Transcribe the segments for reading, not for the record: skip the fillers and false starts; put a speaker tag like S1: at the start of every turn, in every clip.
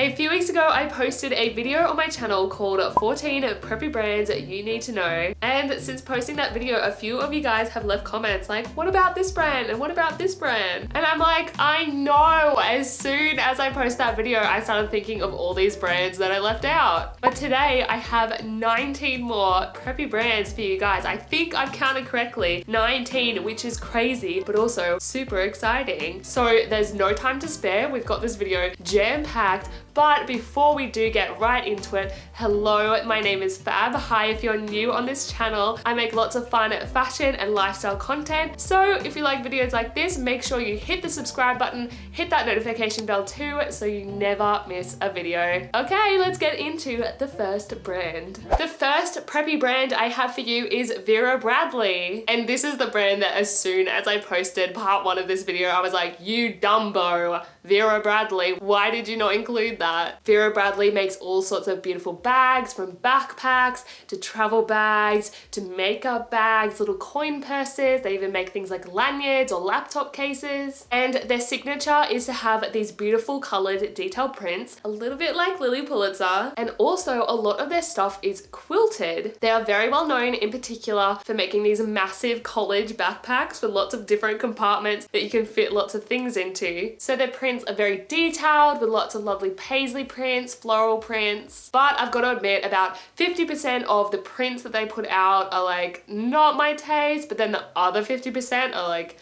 S1: A few weeks ago, I posted a video on my channel called 14 Preppy Brands You Need to Know. And since posting that video, a few of you guys have left comments like, what about this brand? And what about this brand? And I'm like, I know. As soon as I post that video, I started thinking of all these brands that I left out. But today I have 19 more preppy brands for you guys. I think I've counted correctly. 19, which is crazy, but also super exciting. So there's no time to spare. We've got this video jam-packed. But before we do get right into it, hello, my name is Fab. Hi, if you're new on this channel, I make lots of fun fashion and lifestyle content. So if you like videos like this, make sure you hit the subscribe button, hit that notification bell too, so you never miss a video. Okay, let's get into the first brand. The first preppy brand I have for you is Vera Bradley. And this is the brand that as soon as I posted part 1 of this video, I was like, you dumbo, Vera Bradley, why did you not include that? Vera Bradley makes all sorts of beautiful bags, from backpacks to travel bags to makeup bags, little coin purses. They even make things like lanyards or laptop cases. And their signature is to have these beautiful colored detail prints, a little bit like Lily Pulitzer. And also a lot of their stuff is quilted. They are very well known in particular for making these massive college backpacks with lots of different compartments that you can fit lots of things into. So their prints are very detailed with lots of lovely paisley prints, floral prints. But I've got to admit, about 50% of the prints that they put out are like not my taste, but then the other 50% are like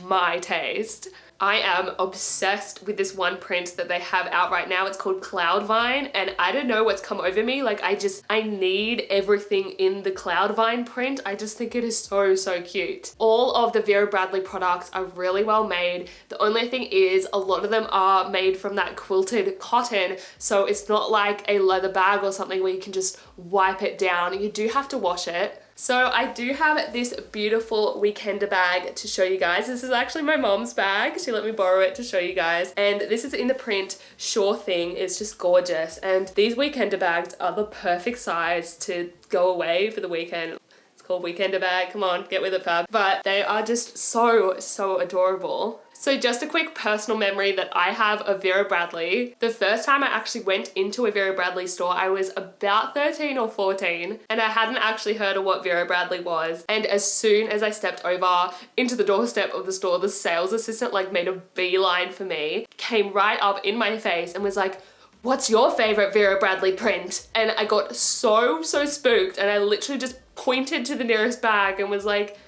S1: my taste. I am obsessed with this one print that they have out right now. It's called Cloud Vine, and I don't know what's come over me. Like I need everything in the Cloud Vine print. I just think it is so cute. All of the Vera Bradley products are really well made. The only thing is a lot of them are made from that quilted cotton, so it's not like a leather bag or something where you can just wipe it down. You do have to wash it. So I do have this beautiful weekender bag to show you guys. This is actually my mom's bag. She let me borrow it to show you guys. And this is in the print Sure Thing. It's just gorgeous. And these weekender bags are the perfect size to go away for the weekend. It's called weekender bag. Come on, get with it, Fab. But they are just so adorable. So just a quick personal memory that I have of Vera Bradley. The first time I actually went into a Vera Bradley store, I was about 13 or 14, and I hadn't actually heard of what Vera Bradley was. And as soon as I stepped over into the doorstep of the store, the sales assistant like made a beeline for me, came right up in my face and was like, what's your favorite Vera Bradley print? And I got so spooked, and I literally just pointed to the nearest bag and was like,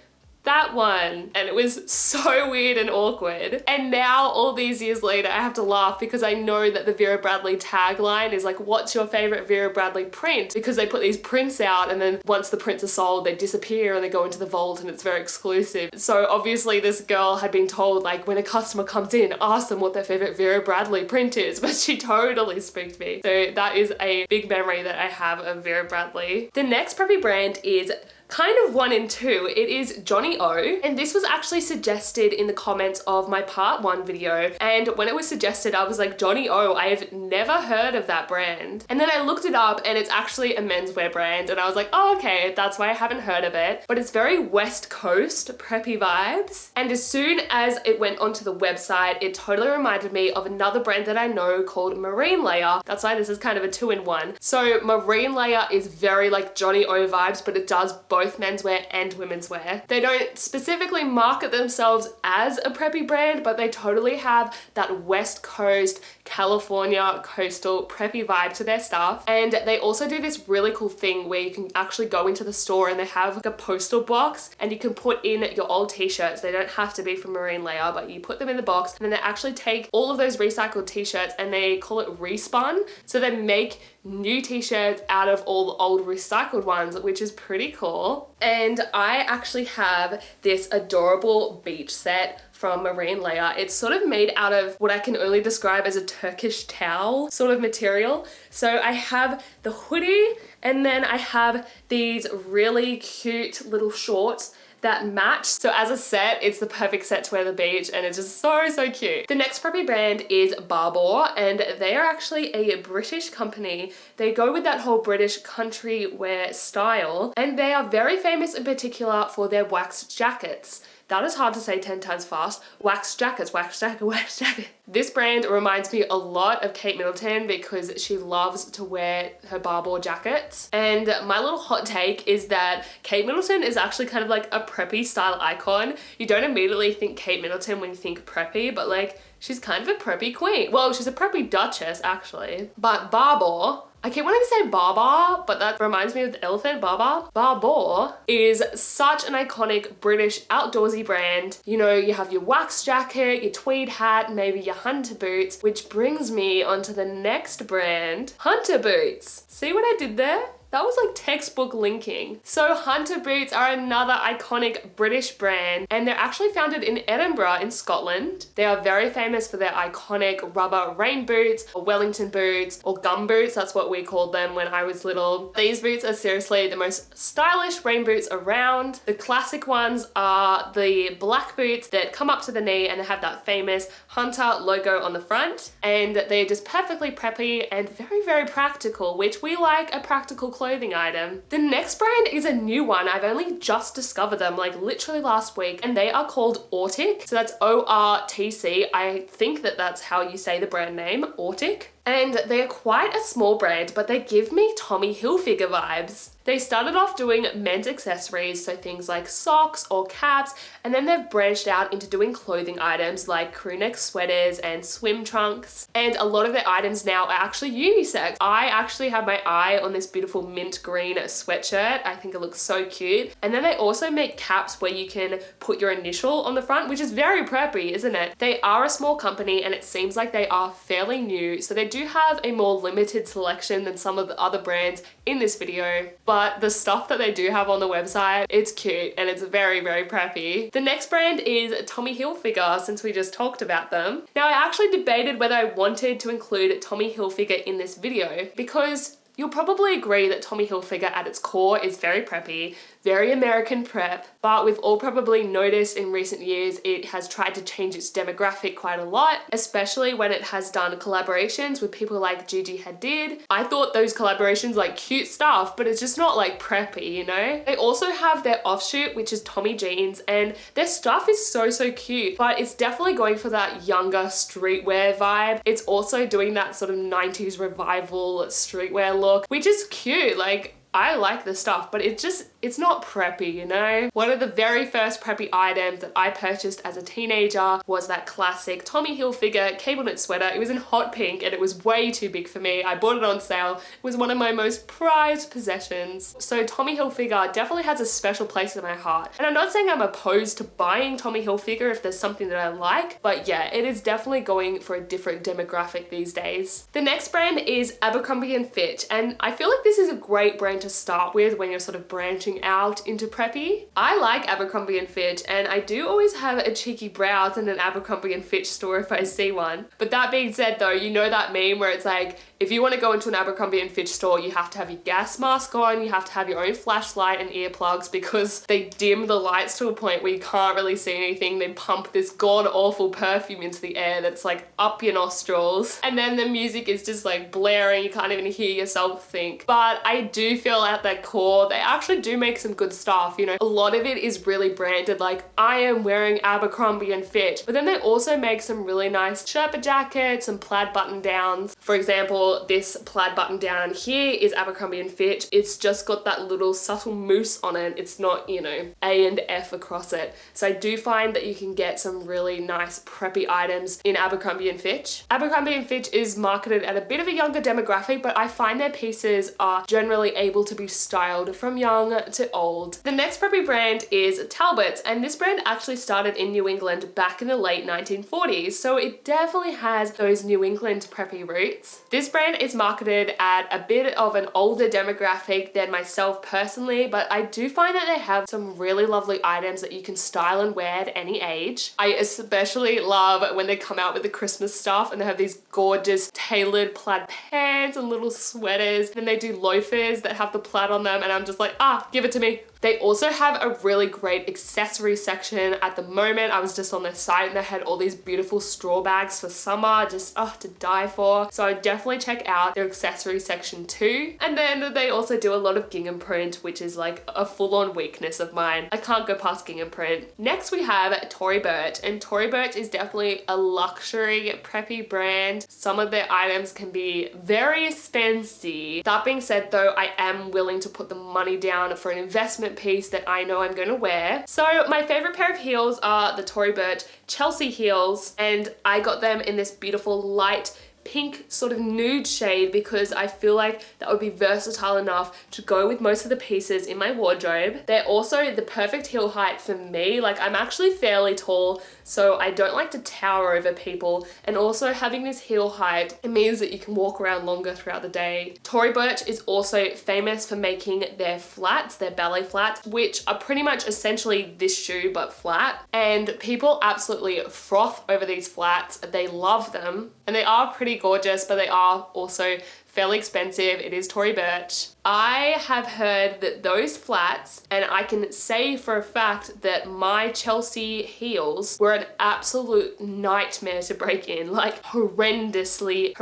S1: that one. And it was so weird and awkward. And now all these years later, I have to laugh because I know that the Vera Bradley tagline is like, what's your favorite Vera Bradley print? Because they put these prints out, and then once the prints are sold, they disappear and they go into the vault, and it's very exclusive. So obviously this girl had been told, like, when a customer comes in, ask them what their favorite Vera Bradley print is, but she totally spooked me. So that is a big memory that I have of Vera Bradley. The next preppy brand is kind of 1 and 2. It is Johnnie O, and this was actually suggested in the comments of my part 1 video. And when it was suggested, I was like, Johnnie O, I have never heard of that brand. And then I looked it up, and it's actually a menswear brand, and I was like, oh, okay, that's why I haven't heard of it. But it's very West Coast preppy vibes. And as soon as it went onto the website, it totally reminded me of another brand that I know called Marine Layer. That's why this is kind of a 2-in-1. So Marine Layer is very like Johnnie O vibes, but it does both menswear and women's wear. They don't specifically market themselves as a preppy brand, but they totally have that West Coast, California, coastal preppy vibe to their stuff. And they also do this really cool thing where you can actually go into the store and they have like a postal box, and you can put in your old t-shirts. They don't have to be from Marine Layer, but you put them in the box, and then they actually take all of those recycled t-shirts and they call it respun. So they make new t-shirts out of all the old recycled ones, which is pretty cool. And I actually have this adorable beach set from Marine Layer. It's sort of made out of what I can only describe as a Turkish towel sort of material. So I have the hoodie, and then I have these really cute little shorts that match. So as a set, it's the perfect set to wear to the beach, and it's just so cute. The next preppy brand is Barbour, and they are actually a British company. They go with that whole British country wear style, and they are very famous in particular for their waxed jackets. that is hard to say 10 times fast. Wax jackets, wax jacket, wax jacket. This brand reminds me a lot of Kate Middleton because she loves to wear her barball jackets. And my little hot take is that Kate Middleton is actually kind of like a preppy style icon. You don't immediately think Kate Middleton when you think preppy, but like she's kind of a preppy queen. Well, she's a preppy duchess actually. But barball, I keep wanting to say Barbar, but that reminds me of the elephant, Barbar. Barbour is such an iconic British outdoorsy brand. You know, you have your wax jacket, your tweed hat, maybe your hunter boots, which brings me onto the next brand, Hunter Boots. See what I did there? That was like textbook linking. So Hunter Boots are another iconic British brand and they're actually founded in Edinburgh in Scotland. They are very famous for their iconic rubber rain boots or Wellington boots or gum boots. That's what we called them when I was little. These boots are seriously the most stylish rain boots around. The classic ones are the black boots that come up to the knee and they have that famous Hunter logo on the front. And they're just perfectly preppy and very, very practical, which we like a practical clothing item. The next brand is a new one. I've only just discovered them like literally last week and they are called Ortic. So that's O-R-T-C. I think that that's how you say the brand name, Ortic. And they're quite a small brand, but they give me Tommy Hilfiger vibes. They started off doing men's accessories, so things like socks or caps, and then they've branched out into doing clothing items like crewneck sweaters and swim trunks. And a lot of their items now are actually unisex. I actually have my eye on this beautiful mint green sweatshirt. I think it looks so cute. And then they also make caps where you can put your initial on the front, which is very preppy, isn't it? They are a small company and it seems like they are fairly new, so they do have a more limited selection than some of the other brands in this video, but the stuff that they do have on the website, it's cute and it's very, very preppy. The next brand is Tommy Hilfiger, since we just talked about them. Now, I actually debated whether I wanted to include Tommy Hilfiger in this video because you'll probably agree that Tommy Hilfiger at its core is very preppy, very American prep, but we've all probably noticed in recent years it has tried to change its demographic quite a lot, especially when it has done collaborations with people like Gigi Hadid. I thought those collaborations like cute stuff, but it's just not like preppy, you know? They also have their offshoot, which is Tommy Jeans, and their stuff is so, so cute, but it's definitely going for that younger streetwear vibe. It's also doing that sort of 90s revival streetwear look, which is cute. Like, I like the stuff, but it's not preppy, you know? One of the very first preppy items that I purchased as a teenager was that classic Tommy Hilfiger cable knit sweater. It was in hot pink and it was way too big for me. I bought it on sale. It was one of my most prized possessions. So Tommy Hilfiger definitely has a special place in my heart. And I'm not saying I'm opposed to buying Tommy Hilfiger if there's something that I like, but yeah, it is definitely going for a different demographic these days. The next brand is Abercrombie and Fitch, and I feel like this is a great brand to start with when you're sort of branching out into preppy. I like Abercrombie and Fitch and I do always have a cheeky browse in an Abercrombie and Fitch store if I see one. But that being said though, you know that meme where it's like, if you want to go into an Abercrombie and Fitch store, you have to have your gas mask on, you have to have your own flashlight and earplugs because they dim the lights to a point where you can't really see anything. They pump this god awful perfume into the air that's like up your nostrils. And then the music is just like blaring, you can't even hear yourself think. But I do feel at their core, they actually do make some good stuff. You know, a lot of it is really branded, like I am wearing Abercrombie and Fitch, but then they also make some really nice Sherpa jackets and plaid button downs. For example, this plaid button down here is Abercrombie and Fitch. It's just got that little subtle mousse on it. It's not, you know, A and F across it. So I do find that you can get some really nice preppy items in Abercrombie and Fitch. Abercrombie and Fitch is marketed at a bit of a younger demographic, but I find their pieces are generally able to be styled from young to old. The next preppy brand is Talbots, and this brand actually started in New England back in the late 1940s, so it definitely has those New England preppy roots. This brand is marketed at a bit of an older demographic than myself personally, but I do find that they have some really lovely items that you can style and wear at any age. I especially love when they come out with the Christmas stuff and they have these gorgeous tailored plaid pants and little sweaters. Then they do loafers that have the plaid on them and I'm just like, give it to me. They also have a really great accessory section at the moment. I was just on their site and they had all these beautiful straw bags for summer, just to die for. So I definitely check out their accessory section too. And then they also do a lot of gingham print, which is like a full-on weakness of mine. I can't go past gingham print. Next we have Tory Burch, and Tory Burch is definitely a luxury preppy brand. Some of their items can be very expensive. That being said though, I am willing to put the money down for an investment piece that I know I'm going to wear. So my favorite pair of heels are the Tory Burch Chelsea heels, and I got them in this beautiful light pink sort of nude shade because I feel like that would be versatile enough to go with most of the pieces in my wardrobe. They're also the perfect heel height for me. Like, I'm actually fairly tall, so I don't like to tower over people, and also having this heel height, it means that you can walk around longer throughout the day. Tory Burch is also famous for making their flats, their ballet flats, which are pretty much essentially this shoe but flat, and people absolutely froth over these flats. They love them, and they are pretty gorgeous, but they are also fairly expensive. It is Tory Burch. I have heard that those flats, and I can say for a fact that my Chelsea heels were an absolute nightmare to break in, like horrendously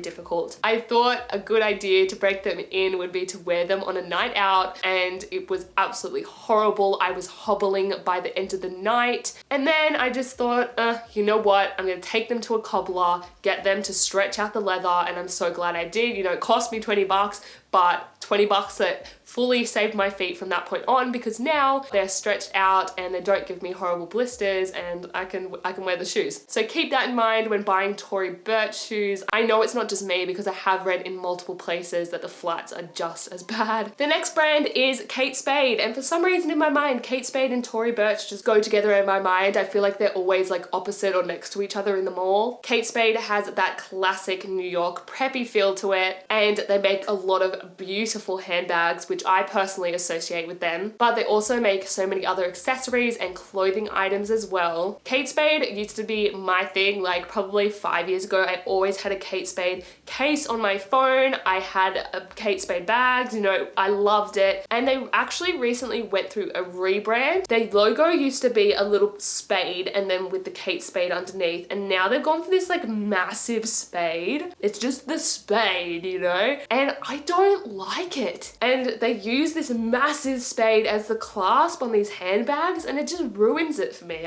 S1: difficult. I thought a good idea to break them in would be to wear them on a night out, and it was absolutely horrible. I was hobbling by the end of the night, and then I just thought, you know what, I'm gonna take them to a cobbler, get them to stretch out the leather, and I'm so glad I did. You know, it cost me 20 bucks, but 20 bucks that fully saved my feet from that point on, because now they're stretched out and they don't give me horrible blisters, and I can wear the shoes. So keep that in mind when buying Tory Burch shoes. I know it's not just me, because I have read in multiple places that the flats are just as bad. The next brand is Kate Spade, and for some reason in my mind, Kate Spade and Tory Burch just go together in my mind. I feel like they're always like opposite or next to each other in the mall. Kate Spade has that classic New York preppy feel to it, and they make a lot of beautiful handbags, which I personally associate with them, but they also make so many other accessories and clothing items as well. Kate Spade used to be my thing. Like, probably 5 years ago, I always had a Kate Spade case on my phone. I had a Kate Spade bags, you know, I loved it. And they actually recently went through a rebrand. Their logo used to be a little spade and then with the Kate Spade underneath, and now they've gone for this like massive spade. It's just the spade, you know, and I don't like it. And they use this massive spade as the clasp on these handbags, and it just ruins it for me.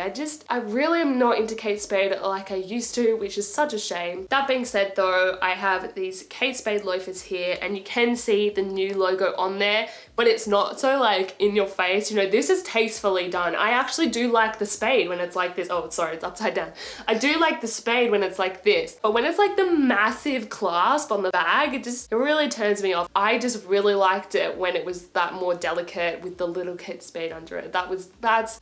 S1: I really am not into Kate Spade like I used to, which is such a shame. That being said though, I have these Kate Spade loafers here, and you can see the new logo on there, but it's not so like in your face. You know, this is tastefully done. I actually do like the spade when it's like this. Oh, sorry, it's upside down. I do like the spade when it's like this, but when it's like the massive clasp on the bag, it really turns me off. I just really liked it when it was that more delicate with the little Kate Spade under it.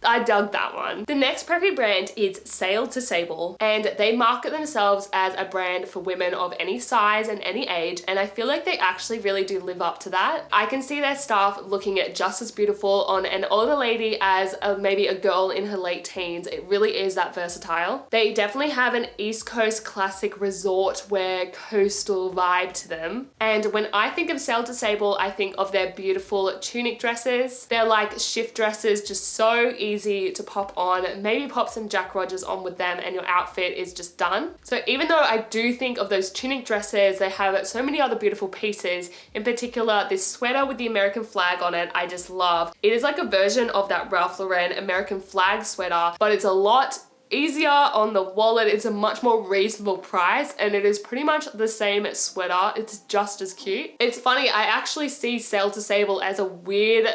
S1: I dug that one. The next preppy brand is Sable to Sable, and they market themselves as a brand for women of any size and any age, and I feel like they actually really do live up to that. I can see their staff looking at just as beautiful on an older lady as maybe a girl in her late teens. It really is that versatile. They definitely have an East Coast classic resort wear coastal vibe to them, and when I think of Sable to Sable, I think of their beautiful tunic dresses. They're like shift dresses, just so easy to pop on. Maybe pop some Jack Rogers on with them and your outfit is just done. So even though I do think of those tunic dresses, they have so many other beautiful pieces. In particular, this sweater with the American flag on it, I just love. It is like a version of that Ralph Lauren American flag sweater, but it's a lot easier on the wallet. It's a much more reasonable price, and it is pretty much the same sweater. It's just as cute. It's funny, I actually see Sable to Sable as a weird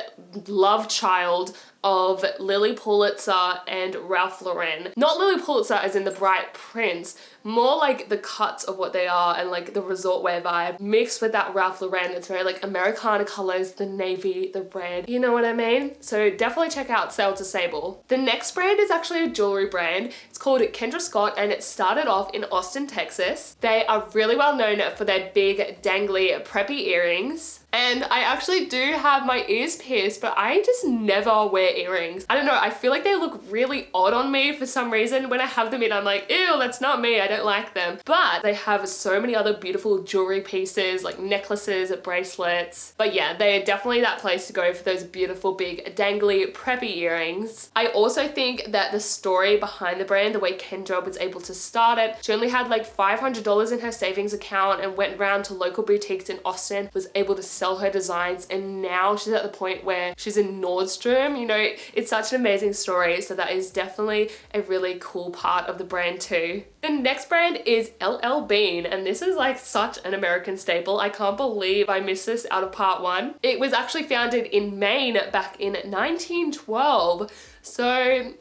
S1: love child of Lily Pulitzer and Ralph Lauren. Not Lily Pulitzer as in the bright prints, more like the cuts of what they are and like the resort wear vibe mixed with that Ralph Lauren. It's very like Americana colors, the navy, the red, you know what I mean? So definitely check out Sable to Sable. The next brand is actually a jewelry brand. It's called Kendra Scott, and it started off in Austin, Texas. They are really well known for their big dangly preppy earrings. And I actually do have my ears pierced, but I just never wear earrings. I don't know, I feel like they look really odd on me for some reason. When I have them in, I'm like, ew, that's not me, I don't like them. But they have so many other beautiful jewelry pieces, like necklaces, bracelets. But yeah, they are definitely that place to go for those beautiful big dangly preppy earrings. I also think that the story behind the brand, the way Kendra was able to start it, she only had like $500 in her savings account and went around to local boutiques in Austin, was able to sell her designs, and now she's at the point where she's in Nordstrom. You know, it's such an amazing story, so that is definitely a really cool part of the brand too. The next brand is LL Bean, and this is like such an American staple. I can't believe I missed this out of part one. It was actually founded in Maine back in 1912, so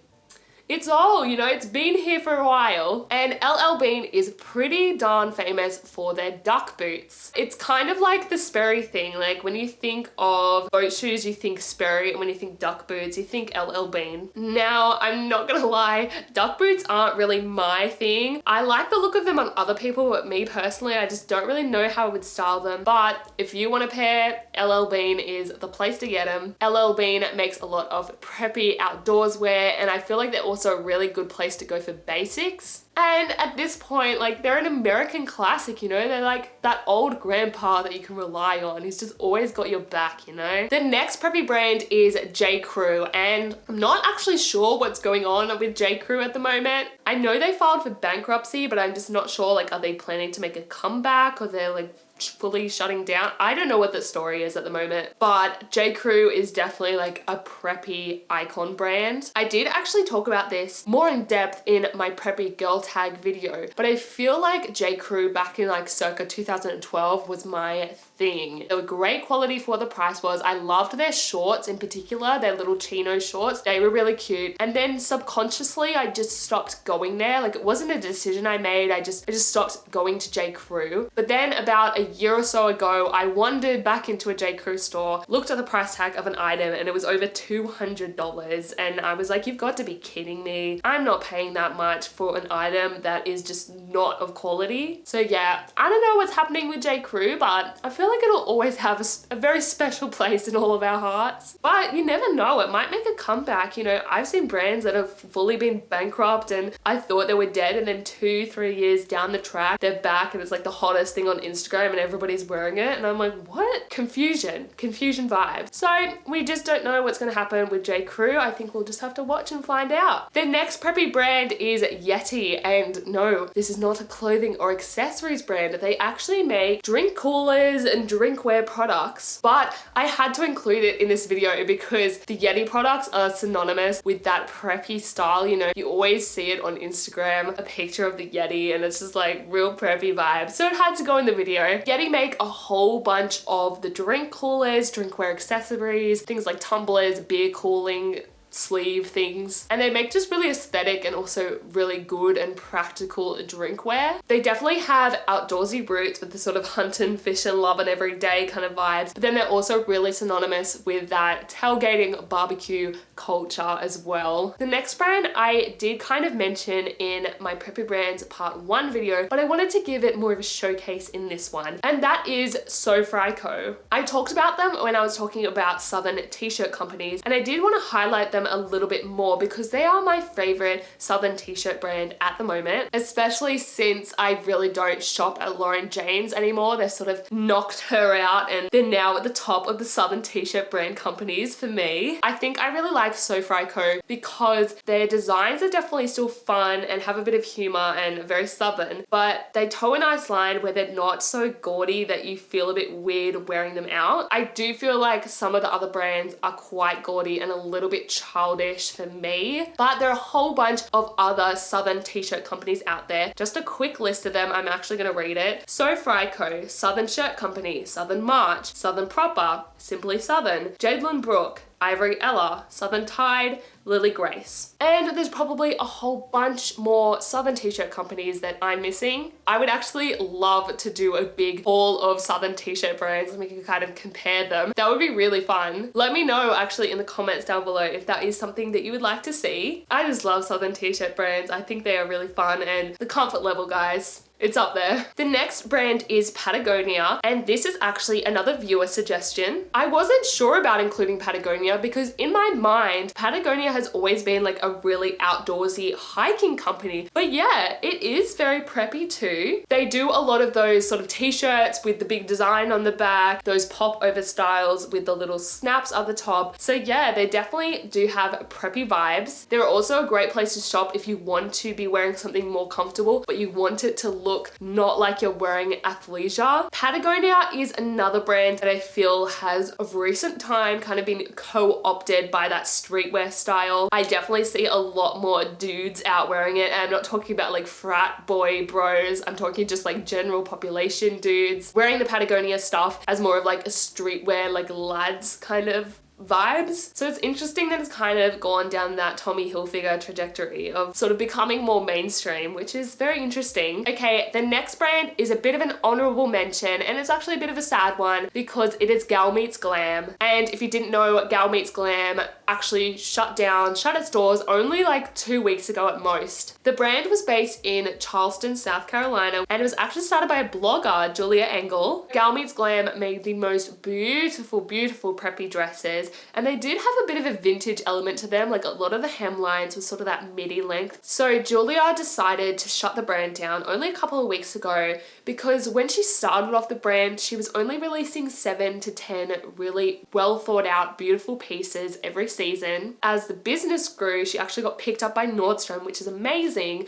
S1: it's old, you know, it's been here for a while. And LL Bean is pretty darn famous for their duck boots. It's kind of like the Sperry thing. Like when you think of boat shoes, you think Sperry, and when you think duck boots, you think LL Bean. Now, I'm not gonna lie, duck boots aren't really my thing. I like the look of them on other people, but me personally, I just don't really know how I would style them. But if you want a pair, LL Bean is the place to get them. LL Bean makes a lot of preppy outdoors wear, and I feel like they're also a really good place to go for basics. And at this point, like, they're an American classic, you know? They're like that old grandpa that you can rely on. He's just always got your back, you know? The next preppy brand is J. Crew, and I'm not actually sure what's going on with J. Crew at the moment. I know they filed for bankruptcy, but I'm just not sure, like, are they planning to make a comeback, or they're like fully shutting down? I don't know what the story is at the moment, but J. Crew is definitely like a preppy icon brand. I did actually talk about this more in depth in my preppy girl tag video, but I feel like J. Crew back in like circa 2012 was my thing. They were great quality for what the price was. I loved their shorts in particular, their little chino shorts. They were really cute. And then subconsciously, I just stopped going there. Like, it wasn't a decision I made. I just stopped going to J. Crew. But then about a year or so ago, I wandered back into a J. Crew store, looked at the price tag of an item, and it was over $200. And I was like, you've got to be kidding me. I'm not paying that much for an item that is just not of quality. So yeah, I don't know what's happening with J. Crew, but I feel like it'll always have a very special place in all of our hearts. But you never know, it might make a comeback. You know, I've seen brands that have fully been bankrupt and I thought they were dead, and then 2-3 years down the track, they're back and it's like the hottest thing on Instagram and everybody's wearing it. And I'm like, what? Confusion vibes. So we just don't know what's gonna happen with J. Crew. I think we'll just have to watch and find out. The next preppy brand is Yeti, and no, this is not a clothing or accessories brand. They actually make drink coolers and drinkware products, but I had to include it in this video because the Yeti products are synonymous with that preppy style. You know, you always see it on Instagram, a picture of the Yeti, and it's just like real preppy vibes. So it had to go in the video. Yeti make a whole bunch of the drink coolers, drinkware accessories, things like tumblers, beer cooling sleeve things, and they make just really aesthetic and also really good and practical drinkware. They definitely have outdoorsy roots with the sort of hunting, fishing, loving everyday kind of vibes, but then they're also really synonymous with that tailgating barbecue culture as well. The next brand I did kind of mention in my Preppy Brands part 1 video, but I wanted to give it more of a showcase in this one, and that is So Fry Co. I talked about them when I was talking about Southern t-shirt companies, and I did want to highlight them a little bit more because they are my favorite Southern t-shirt brand at the moment, especially since I really don't shop at Lauren James anymore. They've sort of knocked her out and they're now at the top of the Southern t-shirt brand companies for me. I think I really like So Fry Co because their designs are definitely still fun and have a bit of humor and very Southern, but they toe a nice line where they're not so gaudy that you feel a bit weird wearing them out. I do feel like some of the other brands are quite gaudy and a little bit childish for me, but there are a whole bunch of other Southern t-shirt companies out there. Just a quick list of them, I'm actually going to read it. So Fry Co, Southern Shirt Company, Southern March, Southern Proper, Simply Southern, Jadelyn Brook, Ivory Ella, Southern Tide, Lily Grace. And there's probably a whole bunch more Southern t-shirt companies that I'm missing. I would actually love to do a big haul of Southern t-shirt brands and we can kind of compare them. That would be really fun. Let me know actually in the comments down below if that is something that you would like to see. I just love Southern t-shirt brands. I think they are really fun, and the comfort level, guys. It's up there. The next brand is Patagonia, and this is actually another viewer suggestion. I wasn't sure about including Patagonia because in my mind, Patagonia has always been like a really outdoorsy hiking company. But yeah, it is very preppy too. They do a lot of those sort of t-shirts with the big design on the back, those pop over styles with the little snaps at the top. So yeah, they definitely do have preppy vibes. They're also a great place to shop if you want to be wearing something more comfortable, but you want it to look not like you're wearing athleisure. Patagonia is another brand that I feel has of recent time kind of been co-opted by that streetwear style. I definitely see a lot more dudes out wearing it, and I'm not talking about like frat boy bros, I'm talking just like general population dudes wearing the Patagonia stuff as more of like a streetwear, like lads kind of vibes. So it's interesting that it's kind of gone down that Tommy Hilfiger trajectory of sort of becoming more mainstream, which is very interesting. Okay, the next brand is a bit of an honorable mention, and it's actually a bit of a sad one because it is Gal Meets Glam. And if you didn't know, Gal Meets Glam actually shut its doors only like 2 weeks ago at most. The brand was based in Charleston, South Carolina, and it was actually started by a blogger, Julia Engel. Gal Meets Glam made the most beautiful, beautiful preppy dresses, and they did have a bit of a vintage element to them, like a lot of the hemlines was sort of that midi length. So Julia decided to shut the brand down only a couple of weeks ago because when she started off the brand, she was only releasing 7 to 10 really well thought out, beautiful pieces every season. As the business grew, she actually got picked up by Nordstrom, which is amazing,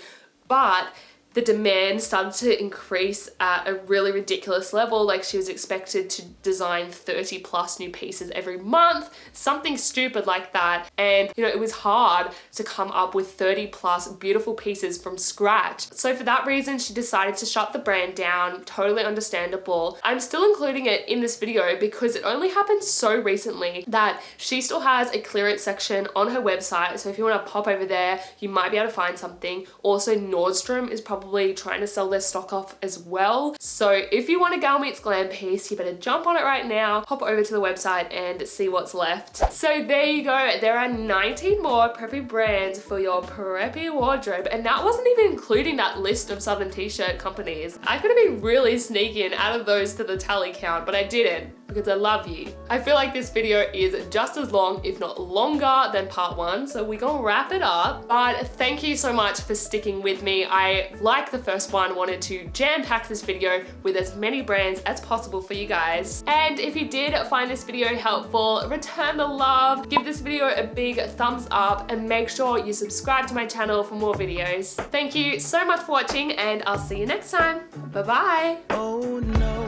S1: but the demand started to increase at a really ridiculous level. Like she was expected to design 30 plus new pieces every month, something stupid like that. And you know, it was hard to come up with 30 plus beautiful pieces from scratch. So for that reason, she decided to shut the brand down. Totally understandable. I'm still including it in this video because it only happened so recently that she still has a clearance section on her website. So if you want to pop over there, you might be able to find something. Also, Nordstrom is probably trying to sell their stock off as well. So if you want a Gal Meets Glam piece, you better jump on it right now, hop over to the website and see what's left. So there you go. There are 19 more preppy brands for your preppy wardrobe, and that wasn't even including that list of Southern t-shirt companies. I could have been really sneaky and added those to the tally count, but I didn't because I love you. I feel like this video is just as long, if not longer, than part 1, so we're gonna wrap it up. But thank you so much for sticking with me. I, like the first one, wanted to jam-pack this video with as many brands as possible for you guys. And if you did find this video helpful, return the love, give this video a big thumbs up, and make sure you subscribe to my channel for more videos. Thank you so much for watching, and I'll see you next time. Bye-bye.
S2: Oh no,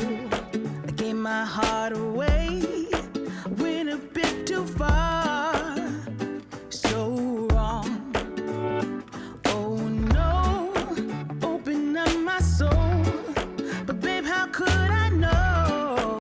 S2: I gave my heart away.